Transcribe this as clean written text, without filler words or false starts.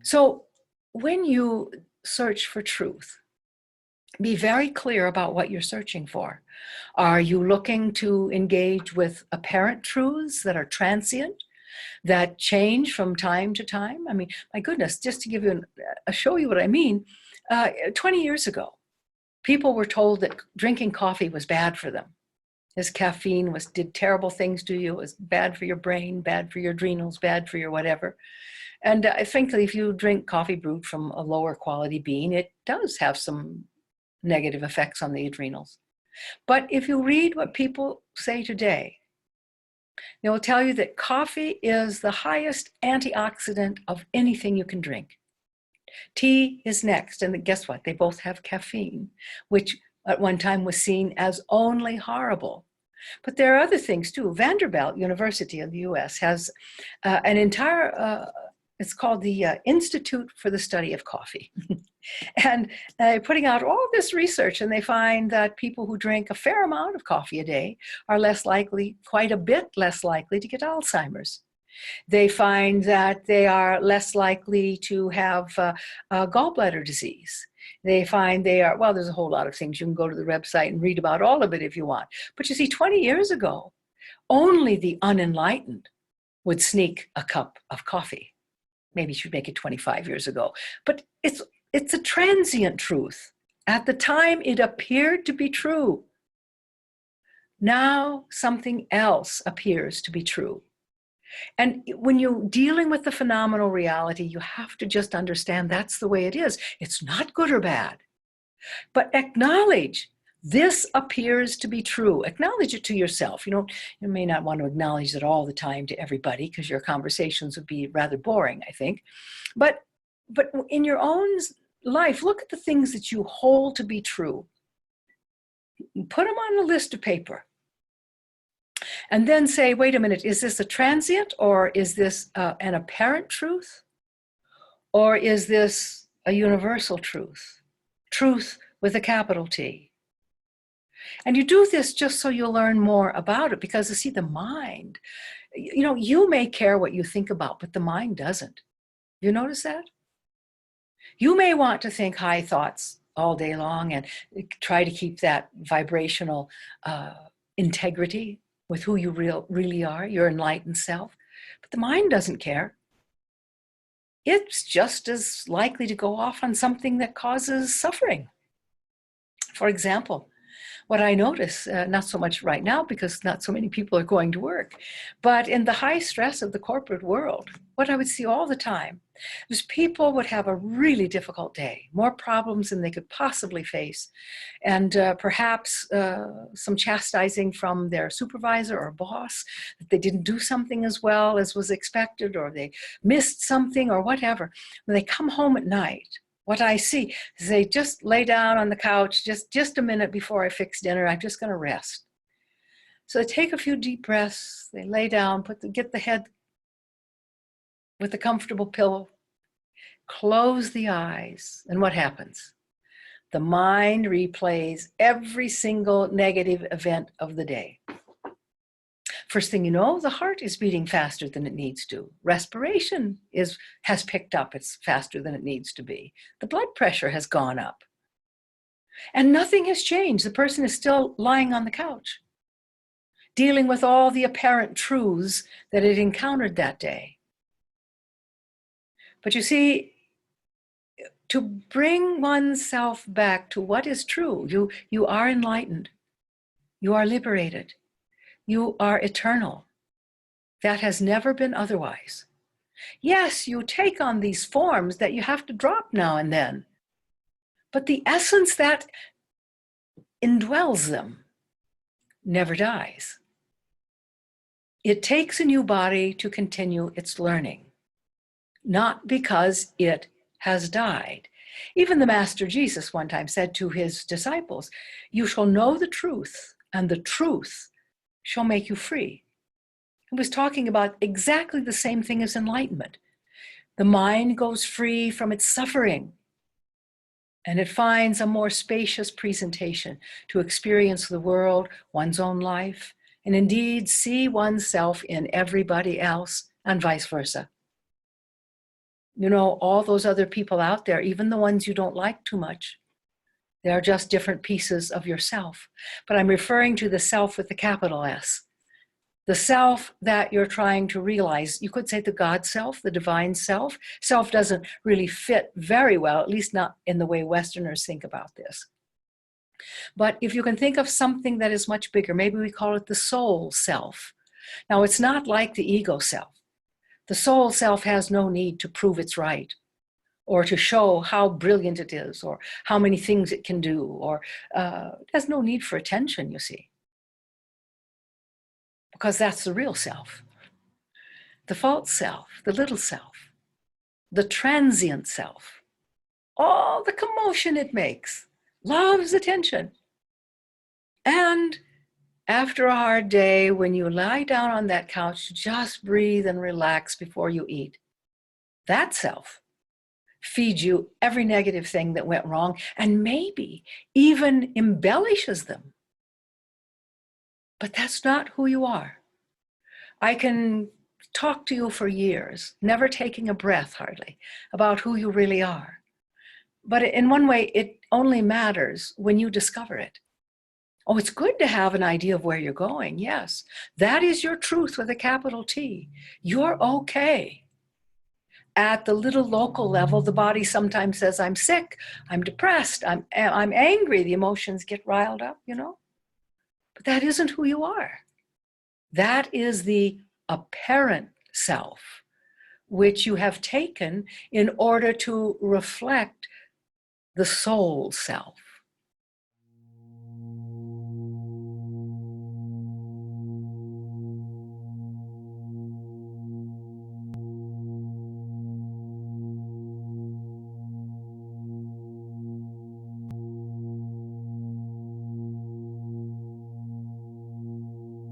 So when you search for truth, be very clear about what you're searching for. Are you looking to engage with apparent truths that are transient, that change from time to time? I mean, my goodness, just to give you show you what I mean, 20 years ago, people were told that drinking coffee was bad for them. As caffeine did terrible things to you. It was bad for your brain, bad for your adrenals, bad for your whatever. And I think that if you drink coffee brewed from a lower quality bean, it does have some negative effects on the adrenals. But if you read what people say today, they will tell you that coffee is the highest antioxidant of anything you can drink. Tea is next, and guess what? They both have caffeine, which at one time was seen as only horrible. But there are other things too. Vanderbilt University of the US has an entire, it's called the Institute for the Study of Coffee. And they're putting out all this research, and they find that people who drink a fair amount of coffee a day are less likely, quite a bit less likely to get Alzheimer's. They find that they are less likely to have gallbladder disease. They find they are, well, there's a whole lot of things. You can go to the website and read about all of it if you want. But you see, 20 years ago, only the unenlightened would sneak a cup of coffee. Maybe you should make it 25 years ago. But it's a transient truth. At the time, it appeared to be true. Now, something else appears to be true. And when you're dealing with the phenomenal reality, you have to just understand that's the way it is. It's not good or bad. But acknowledge this appears to be true. Acknowledge it to yourself. You may not want to acknowledge it all the time to everybody because your conversations would be rather boring, I think. But in your own life, look at the things that you hold to be true. Put them on a list of paper. And then say, wait a minute, is this a transient, or is this an apparent truth? Or is this a universal truth? Truth with a capital T. And you do this just so you'll learn more about it, because you see, the mind, you may care what you think about, but the mind doesn't. You notice that? You may want to think high thoughts all day long and try to keep that vibrational integrity with who you really are, your enlightened self. But the mind doesn't care. It's just as likely to go off on something that causes suffering. For example, what I notice, not so much right now because not so many people are going to work, but in the high stress of the corporate world, what I would see all the time is people would have a really difficult day, more problems than they could possibly face, and perhaps some chastising from their supervisor or boss that they didn't do something as well as was expected, or they missed something or whatever. When they come home at night, what I see is they just lay down on the couch, just a minute before I fix dinner, I'm just going to rest. So they take a few deep breaths, they lay down, get the head with a comfortable pillow, close the eyes, and what happens? The mind replays every single negative event of the day. First thing you know, the heart is beating faster than it needs to. Respiration has picked up. It's faster than it needs to be. The blood pressure has gone up. And nothing has changed. The person is still lying on the couch, dealing with all the apparent truths that it encountered that day. But you see, to bring oneself back to what is true, you are enlightened. You are liberated. You are eternal. That has never been otherwise. Yes, you take on these forms that you have to drop now and then, but the essence that indwells them never dies. It takes a new body to continue its learning, not because it has died. Even the Master Jesus one time said to his disciples, "You shall know the truth, and the truth shall make you free." He was talking about exactly the same thing as enlightenment. The mind goes free from its suffering, and it finds a more spacious presentation to experience the world, one's own life, and indeed see oneself in everybody else, and vice versa. You know, all those other people out there, even the ones you don't like too much, they're just different pieces of yourself. But I'm referring to the self with the capital S. The self that you're trying to realize. You could say the God self, the divine self. Self doesn't really fit very well, at least not in the way Westerners think about this. But if you can think of something that is much bigger, maybe we call it the soul self. Now, it's not like the ego self. The soul self has no need to prove it's right, or to show how brilliant it is, or how many things it can do, or it has no need for attention, you see, because that's the real self. The false self, the little self, the transient self, all the commotion it makes, loves attention. And after a hard day, when you lie down on that couch, just breathe and relax before you eat. That self feeds you every negative thing that went wrong, and maybe even embellishes them. But that's not who you are. I can talk to you for years, never taking a breath hardly, about who you really are. But in one way, it only matters when you discover it. Oh, it's good to have an idea of where you're going. Yes, that is your truth with a capital T. You're okay. At the little local level, the body sometimes says, I'm sick, I'm depressed, I'm angry. The emotions get riled up, you know. But that isn't who you are. That is the apparent self, which you have taken in order to reflect the soul self.